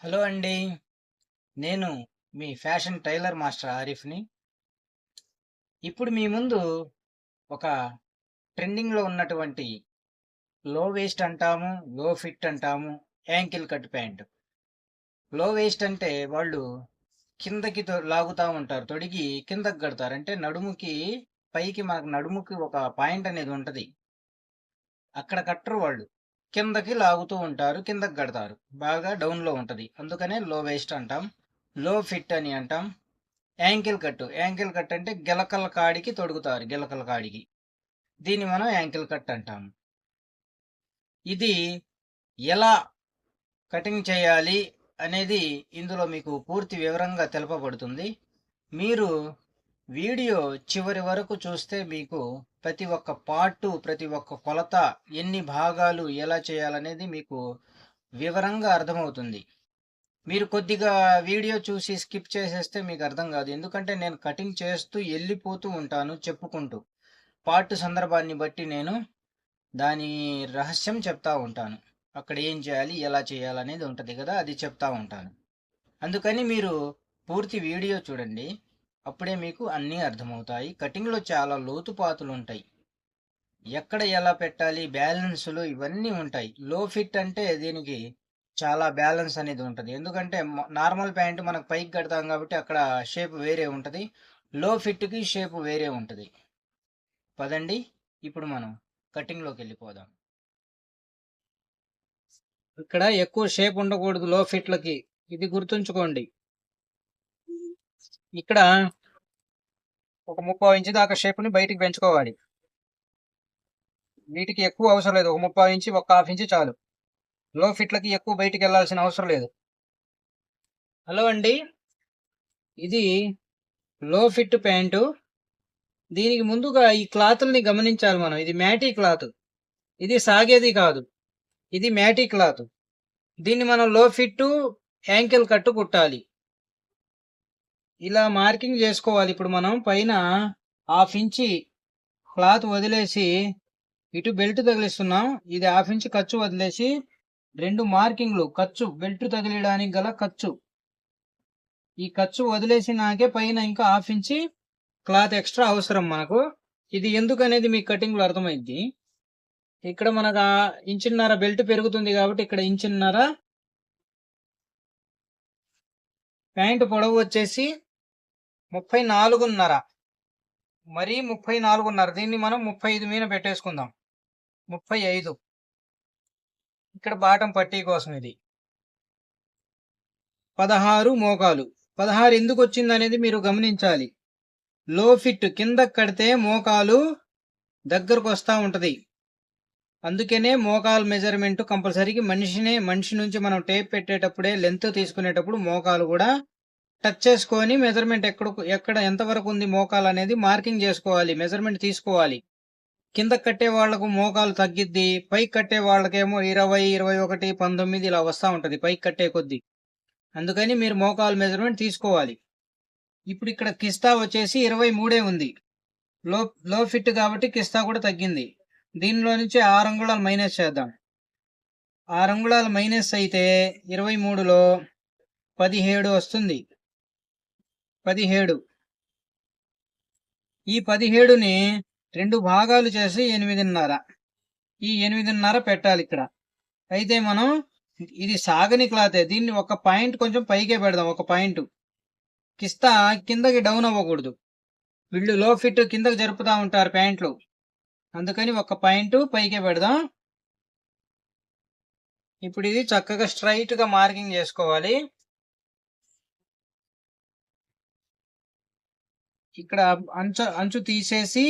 Hello అండి. నేను మీ fashion tailor master ఆరిఫ్‌ని. ఇప్పుడు మీ ముందు ఒక ట్రెండింగ్‌లో ఉన్నటువంటి లో వేస్ట్ అంటాము, లో ఫిట్ అంటాము, యాంకిల్ కట్ ప్యాంట్. లో వేస్ట్ అంటే వాళ్ళు కిందకి లాగుతా ఉంటారు. తొడిగి కిందకి కడతారు. అంటే నడుముకి పైకి మనకు నడుముకి ఒక పాయింట్ అనేది ఉంటది. అక్కడ కట్టరు వాళ్ళు. కిందకి లాగుతూ ఉంటారు. కిందకి కడతారు. బాగా డౌన్‌లో ఉంటది. అందుకనే లో వేస్ట్ అంటాం. లో ఫిట్ అని అంటాం. Ankle cut. యాంకిల్ కట్ అంటే గిలకల కాడికి తొడుగుతారు. గిలకల కాడికి. దీన్ని మనం యాంకిల్ కట్ అంటాము. ఇది ఎలా కటింగ్ చేయాలి అనేది ఇందులో మీకు పూర్తి వివరంగా తెలుపబడుతుంది. మీరు వీడియో చివరి వరకు చూస్తే మీకు ప్రతి ఒక్క పార్టు, ప్రతి ఒక్క కొలత, ఎన్ని భాగాలు ఎలా చేయాలనేది మీకు వివరంగా అర్థమవుతుంది. మీరు కొద్దిగా వీడియో చూసి స్కిప్ చేసేస్తే మీకు అర్థం కాదు. ఎందుకంటే నేను కటింగ్ చేస్తూ వెళ్ళిపోతూ ఉంటాను చెప్పుకుంటూ. పార్ట్ సందర్భాన్ని బట్టి నేను దాని రహస్యం చెప్తా ఉంటాను. అక్కడ ఏం చేయాలి, ఎలా చేయాలనేది ఉంటుంది కదా, అది చెప్తా ఉంటాను. అందుకని మీరు పూర్తి వీడియో చూడండి. అప్పుడే మీకు అన్నీ అర్థమవుతాయి. కటింగ్లో చాలా లోతుపాతులు ఉంటాయి. ఎక్కడ ఎలా పెట్టాలి, బ్యాలెన్సులు ఇవన్నీ ఉంటాయి. లో ఫిట్ అంటే దీనికి చాలా బ్యాలెన్స్ అనేది ఉంటుంది. ఎందుకంటే నార్మల్ ప్యాంట్ మనకు పైకి కడతాం కాబట్టి అక్కడ షేప్ వేరే ఉంటుంది. లో ఫిట్కి షేప్ వేరే ఉంటుంది. పదండి ఇప్పుడు మనం కటింగ్లోకి వెళ్ళిపోదాం. ఇక్కడ ఎక్కువ షేప్ ఉండకూడదు లో ఫిట్లకి, ఇది గుర్తుంచుకోండి. ఇక్కడ ఒక 30 ఇంచు దాకా షేప్ని బయటికి పెంచుకోవాలి. వీటికి ఎక్కువ అవసరం లేదు. ఒక 30 ఇంచు, ఒక 1/2 ఇంచు చాలు. లో ఫిట్లకి ఎక్కువ బయటికి వెళ్ళాల్సిన అవసరం లేదు. హలో అండి, ఇది లో ఫిట్ ప్యాంటు. దీనికి ముందుగా ఈ క్లాతుల్ని గమనించాలి మనం. ఇది మ్యాటీ క్లాత్, ఇది సాగేది కాదు. ఇది మ్యాటీ క్లాత్. దీన్ని మనం లో ఫిట్ యాంకిల్ కట్టు కుట్టాలి. ఇలా మార్కింగ్ చేసుకోవాలి. ఇప్పుడు మనం పైన 1/2 ఇంచి క్లాత్ వదిలేసి ఇటు బెల్ట్ తగిలిస్తున్నాం. ఇది 1/2 ఇంచి ఖర్చు వదిలేసి 2 మార్కింగ్లు ఖర్చు, బెల్ట్ తగిలియడానికి గల ఖర్చు. ఈ ఖర్చు వదిలేసి నాకే పైన ఇంకా 1/2 ఇంచి క్లాత్ ఎక్స్ట్రా అవసరం మనకు. ఇది ఎందుకనేది మీకు కటింగ్లో అర్థమైంది. ఇక్కడ మనకు 1.5 ఇంచు బెల్ట్ పెరుగుతుంది కాబట్టి ఇక్కడ 1.5 ఇంచు. ప్యాంటు పొడవు వచ్చేసి 34.5. మరీ 34.5. దీన్ని మనం 35 మీద పెట్టేసుకుందాం. 35. ఇక్కడ బాటం పట్టీ కోసం ఇది 16 మోకాలు. 16 ఎందుకు వచ్చింది అనేది మీరు గమనించాలి. లో ఫిట్ కింద కడితే మోకాలు దగ్గరకు వస్తూ ఉంటది. అందుకనే మోకాలు మెజర్మెంట్ కంపల్సరీకి మనిషి నుంచి మనం టేప్ పెట్టేటప్పుడే లెంత్ తీసుకునేటప్పుడు మోకాలు కూడా టచ్ చేసుకొని మెజర్మెంట్ ఎక్కడ ఎంతవరకు ఉంది మోకాలు అనేది మార్కింగ్ చేసుకోవాలి. మెజర్మెంట్ తీసుకోవాలి. కింద కట్టే వాళ్లకు మోకాలు తగ్గిద్ది, పైకి కట్టే వాళ్ళకేమో 20, 21, 19 ఇలా వస్తూ ఉంటది పైకి కట్టే కొద్దీ. అందుకని మీరు మోకాలు మెజర్మెంట్ తీసుకోవాలి. ఇప్పుడు ఇక్కడ కిస్తా వచ్చేసి 23 ఉంది. లో ఫిట్ కాబట్టి కిస్తా కూడా తగ్గింది. దీనిలో నుంచి 6 అంగుళాలు మైనస్ చేద్దాం. 6 అంగుళాలు మైనస్ అయితే 23లో 17 వస్తుంది. 17. ఈ 17ని 2 భాగాలు చేసి 8.5. ఈ 8.5 పెట్టాలి ఇక్కడ. అయితే మనం ఇది సాగని క్లాతే. దీన్ని ఒక పాయింట్ కొంచెం పైకే పెడదాం. ఒక పాయింట్ కిస్తా కిందకి డౌన్ అవ్వకూడదు. వీళ్ళు లో ఫిట్ కిందకి జరుపుతా ఉంటారు ప్యాంట్లు. అందుకని ఒక పాయింట్ పైకే పెడదాం. ఇప్పుడు ఇది చక్కగా స్ట్రైట్ గా మార్కింగ్ చేసుకోవాలి. ఇక్కడ అంచు తీసేసి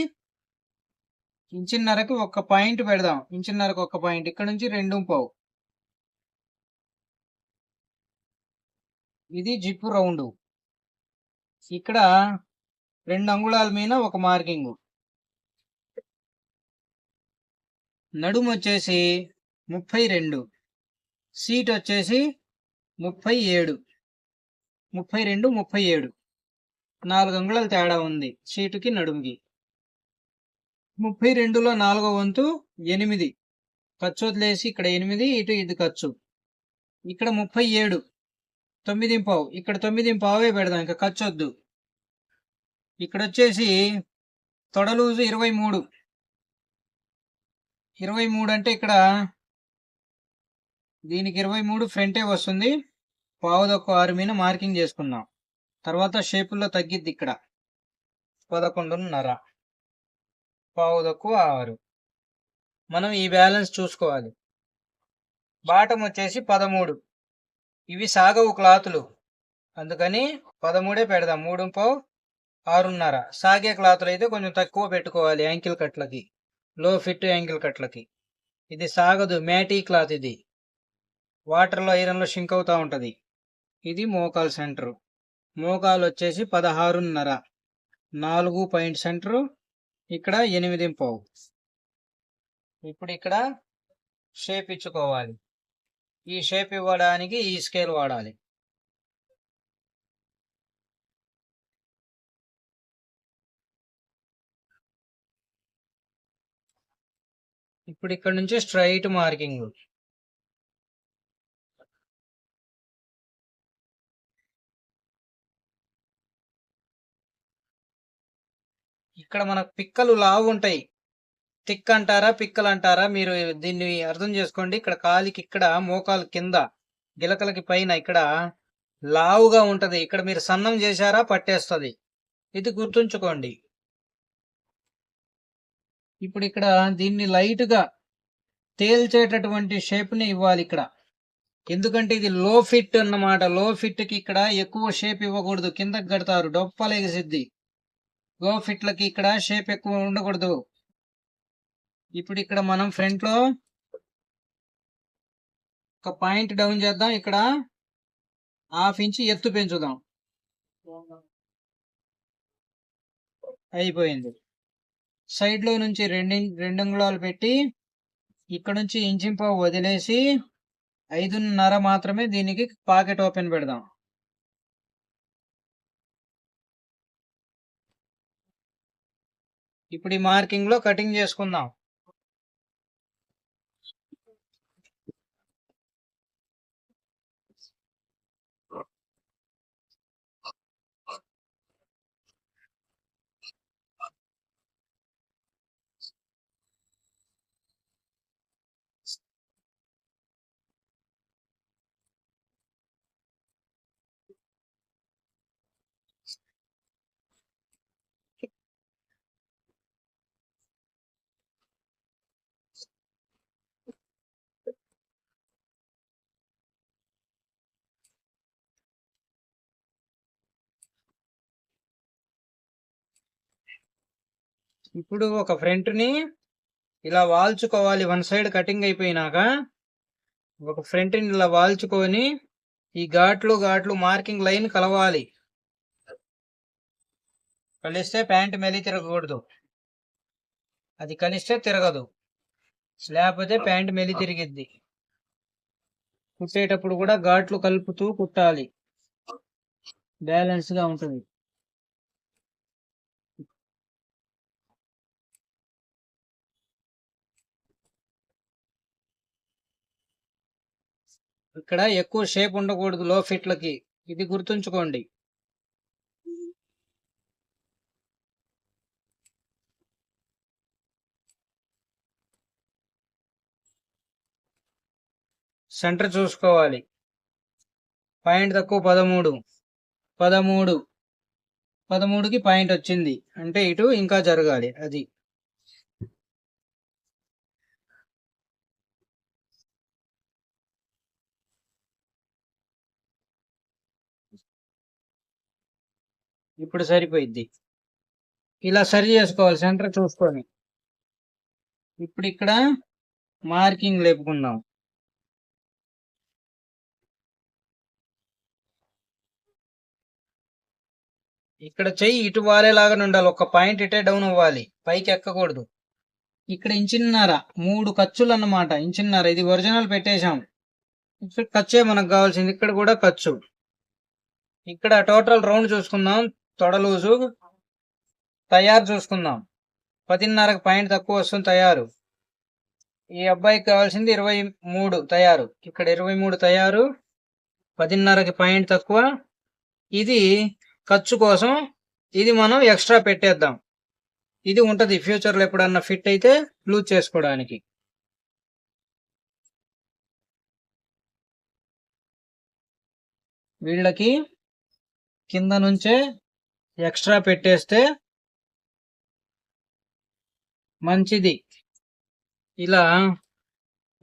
1.5 ఇంచుకి ఒక పాయింట్ పెడదాం. 1.5 ఇంచుకి ఒక పాయింట్. ఇక్కడ నుంచి 2.5. ఇది జిప్పు రౌండ్. ఇక్కడ 2 అంగుళాల మీద ఒక మార్కింగ్. నడుము వచ్చేసి 32. సీట్ వచ్చేసి 37. 32, 37. 4 అంగుళాలు తేడా ఉంది సీటుకి నడుముకి. 32లో 4వ వంతు 8. ఖర్చు వదిలేసి ఇక్కడ 8, ఇటు ఇది ఖర్చు. ఇక్కడ 37. 9:15. ఇక్కడ 9:15 పెడదాం, ఇంకా ఖర్చు వద్దు. ఇక్కడ వచ్చేసి తొడ లూజు 23. 23 అంటే ఇక్కడ దీనికి 23 ఫ్రంటే వస్తుంది. 6 మీద మార్కింగ్ చేసుకుందాం. తర్వాత షేపుల్లో తగ్గిద్ది. ఇక్కడ 11:30, 6. మనం ఈ బ్యాలెన్స్ చూసుకోవాలి. బాటం వచ్చేసి 13. ఇవి సాగవు క్లాతులు, అందుకని 13 పెడదాం. 3:15, 6:30. సాగే క్లాతులు అయితే కొంచెం తక్కువ పెట్టుకోవాలి. యాంకిల్ కట్లకి, లో ఫిట్ యాంకిల్ కట్లకి. ఇది సాగదు, మ్యాటీ క్లాత్. ఇది వాటర్లో ఐరన్లో షింక్ అవుతూ ఉంటుంది. ఇది మోకాలు సెంటరు. మోకాలు వచ్చేసి 16:30. 4 పాయింట్ సెంటరు. ఇక్కడ 8:15. ఇప్పుడు ఇక్కడ షేప్ ఇచ్చుకోవాలి. ఈ షేప్ ఇవ్వడానికి ఈ స్కేల్ వాడాలి. ఇప్పుడు ఇక్కడ నుంచి స్ట్రైట్ మార్కింగ్. ఇక్కడ మనకు పిక్కలు లావు ఉంటాయి. తిక్ అంటారా పిక్కలు అంటారా, మీరు దీన్ని అర్థం చేసుకోండి. ఇక్కడ కాలికి, ఇక్కడ మోకాలు కింద గిలకలకి పైన ఇక్కడ లావుగా ఉంటది. ఇక్కడ మీరు సన్నం చేశారా పట్టేస్తుంది. ఇది గుర్తుంచుకోండి. ఇప్పుడు ఇక్కడ దీన్ని లైట్ గా తేల్చేటటువంటి షేప్ ని ఇవ్వాలి ఇక్కడ. ఎందుకంటే ఇది లో ఫిట్ అన్నమాట. లో ఫిట్ కి ఇక్కడ ఎక్కువ షేప్ ఇవ్వకూడదు, కిందకి కడతారు, డొప్పలేసిద్ది. లో ఫిట్లకి ఇక్కడ షేప్ ఎక్కువ ఉండకూడదు. ఇప్పుడు ఇక్కడ మనం ఫ్రంట్ లో ఒక పాయింట్ డౌన్ చేద్దాం. ఇక్కడ 1/2 ఇంచ్ ఎత్తు పెంచుదాం. అయిపోయింది. సైడ్ లో నుంచి 2 అంగుళాలు పెట్టి ఇక్కడ నుంచి 1.5 ఇంచ్ వదిలేసి 5:30 మాత్రమే దీనికి పాకెట్ ఓపెన్ పెడదాం. ఇప్పుడు ఈ మార్కింగ్ లో కటింగ్ చేసుకుందాం. ఇప్పుడు ఒక ఫ్రంట్ ని ఇలా వాల్చుకోవాలి. 1 సైడ్ కటింగ్ అయిపోయినాక ఒక ఫ్రంట్ ని ఇలా వాల్చుకొని ఈ ఘాట్లు మార్కింగ్ లైన్ కలవాలి. కలిస్తే ప్యాంట్ మెలి తిరగకూడదు. అది కలిస్తే తిరగదు, లేకపోతే ప్యాంట్ మెలి తిరిగిద్ది. కుట్టేటప్పుడు కూడా ఘాట్లు కలుపుతూ కుట్టాలి, బ్యాలెన్స్ గా ఉంటుంది. ఇక్కడ ఎక్కువ షేప్ ఉండకూడదు లో ఫిట్లకి, ఇది గుర్తుంచుకోండి. సెంటర్ చూసుకోవాలి. పాయింట్ తక్కువ 13కి పాయింట్ వచ్చింది అంటే ఇటు ఇంకా జరగాలి. అది ఇప్పుడు సరిపోయిద్ది. ఇలా సరి చేసుకోవాలి సెంటర్ చూసుకొని. ఇప్పుడు ఇక్కడ మార్కింగ్ లేపుకుందాం. ఇక్కడ చెయ్యి ఇటు వాలేలాగా ఉండాలి. ఒక పాయింట్ ఇటే డౌన్ అవ్వాలి, పైకి ఎక్కకూడదు. ఇక్కడ 1.5 ఇంచున్నర, 3 ఖర్చులు అన్నమాట. 1.5 ఇంచున్నర ఇది ఒరిజినల్ పెట్టేశాం. ఇక్కడ ఖర్చే మనకు కావాల్సింది. ఇక్కడ కూడా ఖర్చు. ఇక్కడ టోటల్ రౌండ్ చూసుకుందాం. తొడ లూజు తయారు చూసుకుందాం. 10:30కి పాయింట్ తక్కువ వస్తుంది తయారు. ఈ అబ్బాయికి కావాల్సింది 23 తయారు. ఇక్కడ 23 తయారు. 10.5కి పాయింట్ తక్కువ. ఇది ఖర్చు కోసం, ఇది మనం ఎక్స్ట్రా పెట్టేద్దాం. ఇది ఉంటది ఫ్యూచర్లో ఎప్పుడన్నా ఫిట్ అయితే లూజ్ చేసుకోవడానికి. వీళ్ళకి కింద నుంచే ఎక్స్ట్రా పెట్టేస్తే మంచిది. ఇలా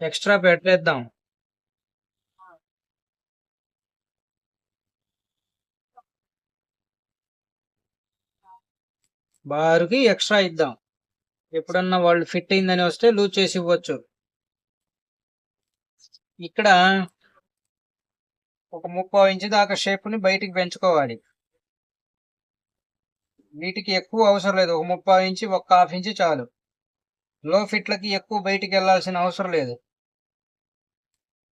ఎక్స్ట్రా పెట్టేద్దాం. బారుకి ఎక్స్ట్రా ఇద్దాం. ఎప్పుడన్నా వాళ్ళు ఫిట్ అయిందని వస్తే లూజ్ చేసి ఇవ్వచ్చు. ఇక్కడ ఒక 30 ఇంచు దాకా షేప్ని బయటికి పెంచుకోవాలి. వీటికి ఎక్కువ అవసరం లేదు, ఒక 30 ఇంచు, ఒక 1/2 ఇంచు చాలు. లో ఫిట్లకి ఎక్కువ బయటికి వెళ్ళాల్సిన అవసరం లేదు.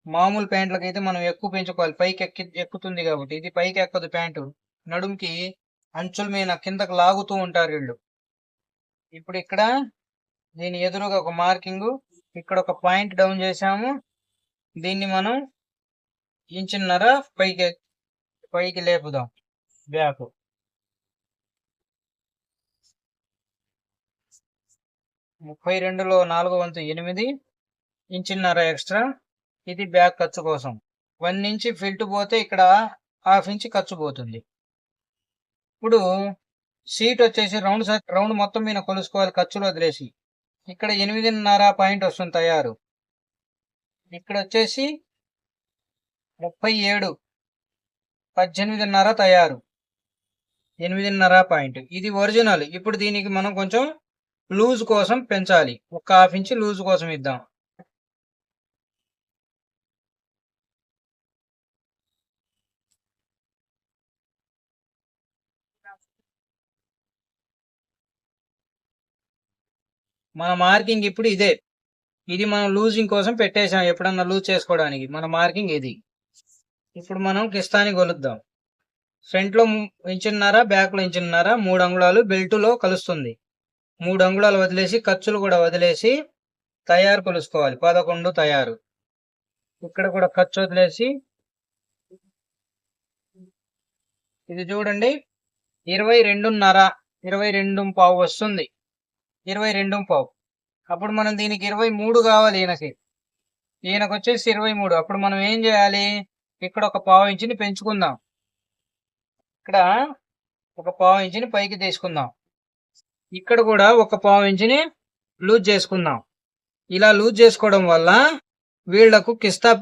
మామూలు ప్యాంట్లకి అయితే మనం ఎక్కువ పెంచుకోవాలి, పైకి ఎక్కుతుంది కాబట్టి. ఇది పైకి ఎక్కదు ప్యాంటు, నడుముకి అంచుల మీద కిందకు లాగుతూ ఉంటారు వీళ్ళు. ఇప్పుడు ఇక్కడ దీని ఎదురుగా ఒక మార్కింగ్, ఇక్కడ ఒక పాయింట్ డౌన్ చేసాము. దీన్ని మనం 1.5 ఇంచు పైకి లేపుదాం. బ్యాక్ 32లో 4వ వంతు 8, 1.5 ఇంచు ఎక్స్ట్రా. ఇది బ్యాక్ ఖర్చు కోసం. 1 ఇంచు ఫిల్ట్ పోతే ఇక్కడ 1/2 ఇంచు ఖర్చు పోతుంది. ఇప్పుడు సీట్ వచ్చేసి రౌండ్ మొత్తం మీద కొలుసుకోవాలి, ఖర్చులు వదిలేసి. ఇక్కడ 8.5 పాయింట్ వస్తుంది తయారు. ఇక్కడ వచ్చేసి 37, 18.5 తయారు. 8.5 పాయింట్ ఇది ఒరిజినల్. ఇప్పుడు దీనికి మనం కొంచెం లూజ్ కోసం పెంచాలి, ఒక 1/2 ఇంచు లూజ్ కోసం ఇద్దాం. మన మార్కింగ్ ఇప్పుడు ఇదే. ఇది మనం లూజింగ్ కోసం పెట్టేసాం, ఎప్పుడన్నా లూజ్ చేసుకోవడానికి. మన మార్కింగ్ ఇది. ఇప్పుడు మనం కిస్తాని కొలుద్దాం. ఫ్రంట్లో 1.5 ఇంచు, బ్యాక్లో 1.5 ఇంచు, 3 అంగుళాలు బెల్టులో కలుస్తుంది. 3 అంగుళాలు వదిలేసి, ఖర్చులు కూడా వదిలేసి తయారు కొలుసుకోవాలి. 11 తయారు. ఇక్కడ కూడా ఖర్చు వదిలేసి, ఇది చూడండి 22.5, 22.5 వస్తుంది. 22.5. అప్పుడు మనం దీనికి 23 కావాలి. ఈయనకు వచ్చేసి 23. అప్పుడు మనం ఏం చేయాలి, ఇక్కడ ఒక 1/2 ఇంచుని పెంచుకుందాం. ఇక్కడ ఒక 1/2 ఇంచుని పైకి తీసుకుందాం. ఇక్కడ కూడా ఒక 1/2 ఇంచుని లూజ్ చేసుకుందాం. ఇలా లూజ్ చేసుకోవడం వల్ల వీళ్లకు కిస్తా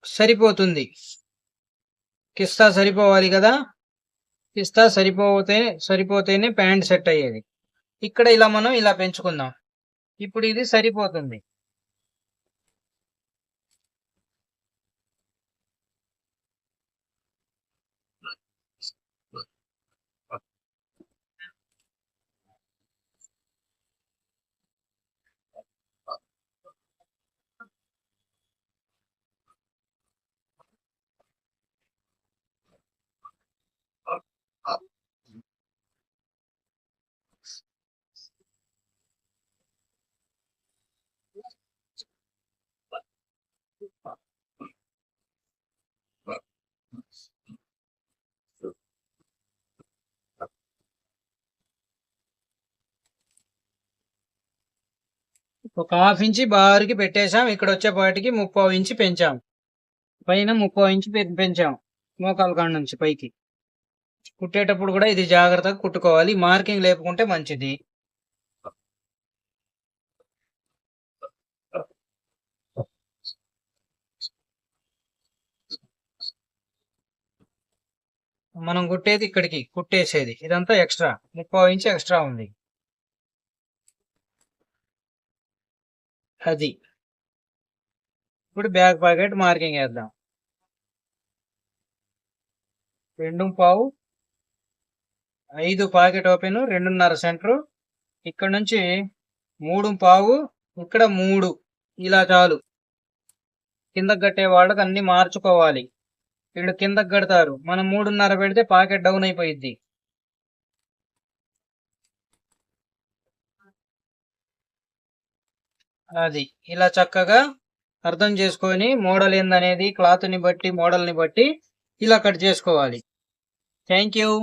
సరిపోతుంది. కిస్తా సరిపోవాలి కదా, కిస్తా సరిపోతేనే ప్యాంట్ సెట్ అయ్యేది. ఇక్కడ ఇలా మనం ఇలా పెంచుకుందాం. ఇప్పుడు ఇది సరిపోతుంది. ఒక 1/2 ఇంచు బారుకి పెట్టేశాం. ఇక్కడ వచ్చేపాటికి 3/4 ఇంచు పెంచాం. పైన 3/4 ఇంచు పెంచాం, మోకాల కాడ నుంచి పైకి. కుట్టేటప్పుడు కూడా ఇది జాగ్రత్తగా కుట్టుకోవాలి, మార్కింగ్ లేపుకుంటే మంచిది. మనం కుట్టేది ఇక్కడికి, కుట్టేసేది ఇదంతా ఎక్స్ట్రా, 3/4 ఇంచు ఎక్స్ట్రా ఉంది. అది ఇప్పుడు బ్యాక్ పాకెట్ మార్కింగ్ వేద్దాం. 2.5, 5 పాకెట్ ఓపెన్, 2.5 సెంటర్. ఇక్కడ నుంచి 3.5, ఇక్కడ 3, ఇలా చాలు. కిందకు కట్టే వాళ్ళకి అన్ని మార్చుకోవాలి. వీళ్ళు కిందకు కడతారు, మనం 3.5 పెడితే పాకెట్ డౌన్ అయిపోయింది. అది ఇలా చక్కగా అర్థం చేసుకొని, మోడల్ ఏందనేది క్లాత్ని బట్టి, మోడల్ని బట్టి ఇలా కట్ చేసుకోవాలి. Thank you.